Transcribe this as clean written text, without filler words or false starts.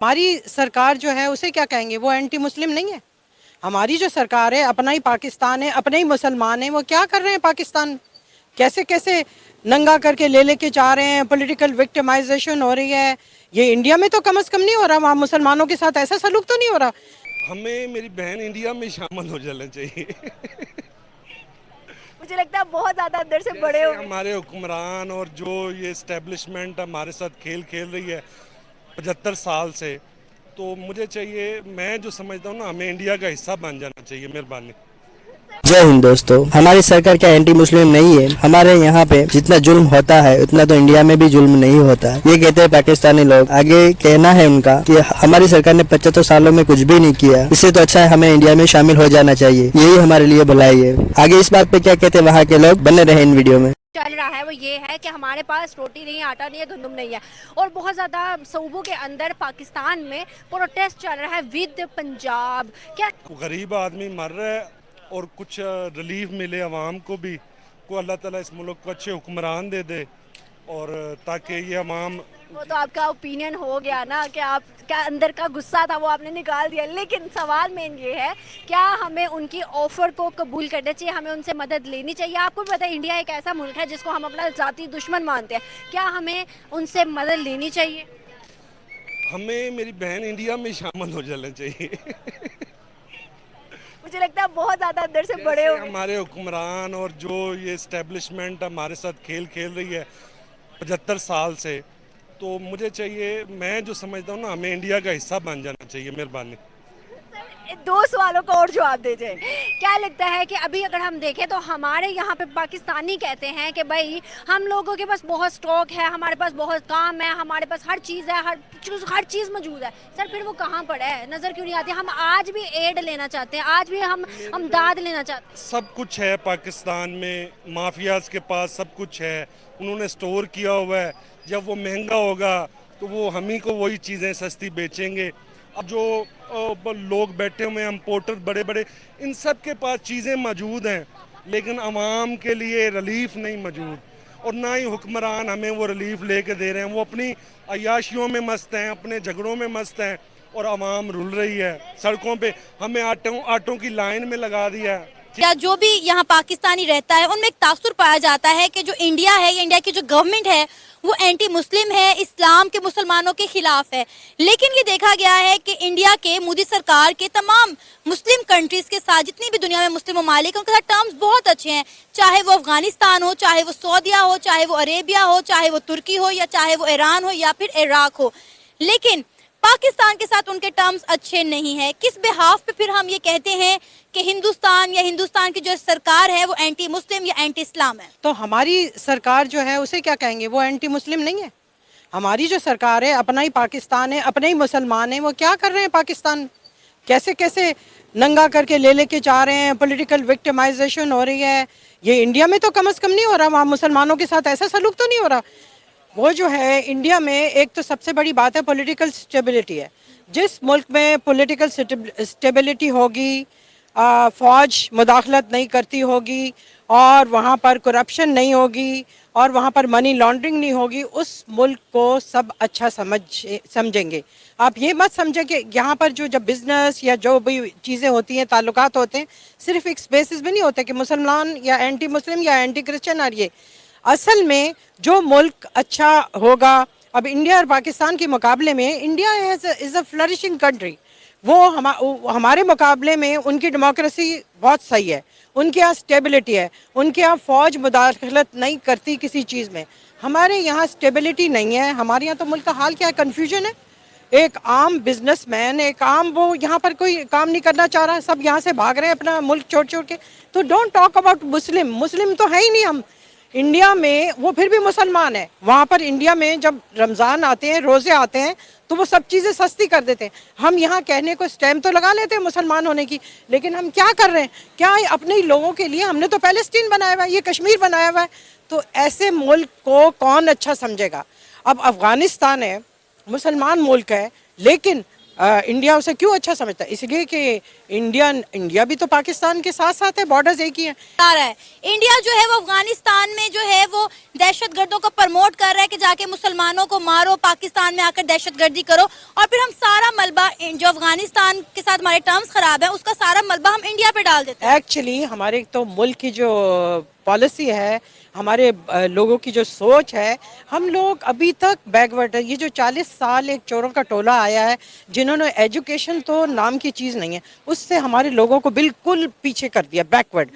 हमारी सरकार जो है उसे क्या कहेंगे, वो एंटी मुस्लिम नहीं है। हमारी जो सरकार है, अपना ही पाकिस्तान है, अपने ही मुसलमान हैं, वो क्या कर रहे हैं पाकिस्तान में, कैसे कैसे नंगा करके ले लेके जा रहे हैं, पॉलिटिकल विक्टिमाइजेशन हो रही है। ये इंडिया में तो कम से कम नहीं हो रहा, वहाँ मुसलमानों के साथ ऐसा सलूक तो नहीं हो रहा। हमें मेरी बहन इंडिया में शामिल हो जाना चाहिए। मुझे लगता है बहुत ज़्यादा अंदर से बड़े जैसे हो गए। हमारे हुक्मरान और जो ये एस्टेब्लिशमेंट हमारे साथ खेल खेल रही है 75 साल से, तो मुझे चाहिए, मैं जो समझता हूँ ना, हमें इंडिया का हिस्सा बन जाना चाहिए। मेहरबानी। जय हिंद दोस्तों। हमारी सरकार क्या एंटी मुस्लिम नहीं है? हमारे यहाँ पे जितना जुल्म होता है उतना तो इंडिया में भी जुल्म नहीं होता। ये कहते हैं पाकिस्तानी लोग। आगे कहना है उनका कि हमारी सरकार ने 75 सालों में कुछ भी नहीं किया, इससे तो अच्छा है हमें इंडिया में शामिल हो जाना चाहिए, यही हमारे लिए भलाई है। आगे इस बात पे क्या कहते हैं वहाँ के लोग, बने रहे इन वीडियो में। चल रहा है वो ये है कि हमारे पास रोटी नहीं है, आटा नहीं है, गंदम नहीं है, और बहुत ज़्यादा सूबों के अंदर पाकिस्तान में प्रोटेस्ट चल रहा है विद पंजाब। क्या गरीब आदमी मर रहा है और कुछ रिलीफ मिले आवाम को भी, को अल्लाह ताला इस मुल्क को अच्छे हुक्मरान दे दे, और ताकि ये आवाम। वो तो आपका ओपिनियन हो गया ना कि आप क्या अंदर का गुस्सा था वो आपने निकाल दिया, लेकिन सवाल मेन ये है, क्या हमें उनकी ऑफर को कबूल करना चाहिए, हमें उनसे मदद लेनी चाहिए? आपको भी पता है इंडिया एक ऐसा मुल्क है जिसको हम अपना ज़ाती दुश्मन मानते हैं, क्या हमें उनसे मदद लेनी चाहिए? हमें मेरी बहन इंडिया में शामिल हो जाना चाहिए। मुझे लगता है बहुत ज़्यादा अंदर से बड़े हो जैसे गए। हमारे हुक्मरान और जो ये एस्टेब्लिशमेंट हमारे साथ खेल खेल रही है 75 साल से, तो मुझे चाहिए, मैं जो समझता हूँ ना, हमें इंडिया का हिस्सा बन जाना चाहिए। मेहरबानी। दो सवालों का और जवाब दीजिए। क्या लगता है कि अभी अगर हम देखें तो हमारे यहाँ पे पाकिस्तानी कहते हैं कि भाई हम लोगों के पास बहुत स्टॉक है, हमारे पास बहुत काम है, हमारे पास हर चीज़ है, हर चीज़ मौजूद है। सर फिर वो कहाँ पड़ा है, नज़र क्यों नहीं आती? हम आज भी एड लेना चाहते हैं, आज भी हम अमदाद लेना चाहते हैं। सब कुछ है पाकिस्तान में, माफियाज के पास सब कुछ है, उन्होंने स्टोर किया हुआ है। जब वो महंगा होगा तो वो हम ही को वही चीज़ें सस्ती बेचेंगे। अब जो लोग बैठे हुए हैं, इम्पोर्टर बड़े बड़े, इन सब के पास चीज़ें मौजूद हैं, लेकिन आवाम के लिए रिलीफ नहीं मौजूद, और ना ही हुक्मरान हमें वो रिलीफ लेके दे रहे हैं। वो अपनी अयाशियों में मस्त हैं, अपने झगड़ों में मस्त हैं, और आवाम रुल रही है सड़कों पे। हमें आटों की लाइन में लगा दिया है। या जो भी यहाँ पाकिस्तानी रहता है उनमें एक तासुर पाया जाता है कि जो इंडिया है या इंडिया की जो गवर्नमेंट है वो एंटी मुस्लिम है, इस्लाम के मुसलमानों के खिलाफ है। लेकिन ये देखा गया है कि इंडिया के मोदी सरकार के तमाम मुस्लिम कंट्रीज के साथ, जितनी भी दुनिया में मुस्लिम ममालिक हैं, उनके साथ टर्म्स बहुत अच्छे हैं। चाहे वो अफगानिस्तान हो, चाहे वो सऊदीया हो, चाहे वो अरेबिया हो, चाहे वो तुर्की हो, या चाहे वो ईरान हो, या फिर इराक हो। लेकिन पाकिस्तान के साथ उनके टर्म्स अच्छे नहीं है। किस बिहाफ पे फिर हम ये कहते हैं कि हिंदुस्तान या हिंदुस्तान की जो सरकार है वो एंटी मुस्लिम या एंटी इस्लाम है? तो हमारी सरकार जो है उसे क्या कहेंगे, वो एंटी मुस्लिम नहीं है। हमारी जो सरकार है, अपना ही पाकिस्तान है, अपने ही मुसलमान हैं, वो क्या कर रहे हैं पाकिस्तान में, कैसे कैसे नंगा करके ले लेके जा रहे हैं, पॉलिटिकल विक्टिमाइजेशन हो रही है। ये इंडिया में तो कम से कम नहीं हो रहा, वहाँ मुसलमानों के साथ ऐसा सलूक तो नहीं हो रहा। वो जो है इंडिया में एक तो सबसे बड़ी बात है पॉलिटिकल स्टेबिलिटी है। जिस मुल्क में पॉलिटिकल स्टेबिलिटी होगी, फ़ौज मुदाखलत नहीं करती होगी, और वहाँ पर करप्शन नहीं होगी, और वहाँ पर मनी लॉन्ड्रिंग नहीं होगी, उस मुल्क को सब अच्छा समझेंगे। आप ये मत समझें कि यहाँ पर जो जब बिज़नेस या जो भी चीज़ें होती हैं, ताल्लुकात होते हैं, सिर्फ एक स्पेसिस में नहीं होते कि मुसलमान या एंटी मुस्लिम या एंटी क्रिश्चियन। और ये असल में जो मुल्क अच्छा होगा, अब इंडिया और पाकिस्तान के मुकाबले में India is a flourishing country. वो हमारे मुकाबले में उनकी डेमोक्रेसी बहुत सही है, उनके यहाँ स्टेबिलिटी है, उनके यहाँ फ़ौज मुदाखलत नहीं करती किसी चीज़ में। हमारे यहाँ स्टेबिलिटी नहीं है। हमारे यहाँ तो मुल्क का हाल क्या है, कन्फ्यूजन है। एक आम बिजनेसमैन, एक आम वो यहाँ पर कोई काम नहीं करना चाह रहा, सब यहाँ से भाग रहे हैं अपना मुल्क छोड़ छोड़ के। तो डोंट टॉक अबाउट मुस्लिम, मुस्लिम तो है ही नहीं हम इंडिया में। वो फिर भी मुसलमान है। वहाँ पर इंडिया में जब रमज़ान आते हैं, रोज़े आते हैं, तो वो सब चीज़ें सस्ती कर देते हैं। हम यहाँ कहने को स्टैम्प तो लगा लेते हैं मुसलमान होने की, लेकिन हम क्या कर रहे हैं, क्या अपने ही लोगों के लिए हमने तो पैलेस्टीन बनाया हुआ है, ये कश्मीर बनाया हुआ है। तो ऐसे मुल्क को कौन अच्छा समझेगा? अब अफ़गानिस्तान है, मुसलमान मुल्क है, लेकिन इंडिया उसे क्यों अच्छा समझता है? इसलिए कि इंडिया भी तो पाकिस्तान के साथ साथ है, बॉर्डर्स एक ही हैं। आ रहा है इंडिया जो है वो अफगानिस्तान में जो है वो दहशतगर्दों को प्रमोट कर रहा है कि जाके मुसलमानों को मारो, पाकिस्तान में आकर दहशतगर्दी करो, और फिर हम सारा मलबा जो अफगानिस्तान के साथ हमारे टर्म्स खराब है उसका सारा मलबा हम इंडिया पे डाल देते हैं। एक्चुअली हमारे तो मुल्क की जो पॉलिसी है, हमारे लोगों की जो सोच है, हम लोग अभी तक बैकवर्ड है। ये जो 40 साल एक चोरों का टोला आया है, जिन्होंने एजुकेशन तो नाम की चीज़ नहीं है, उससे हमारे लोगों को बिल्कुल पीछे कर दिया, बैकवर्ड।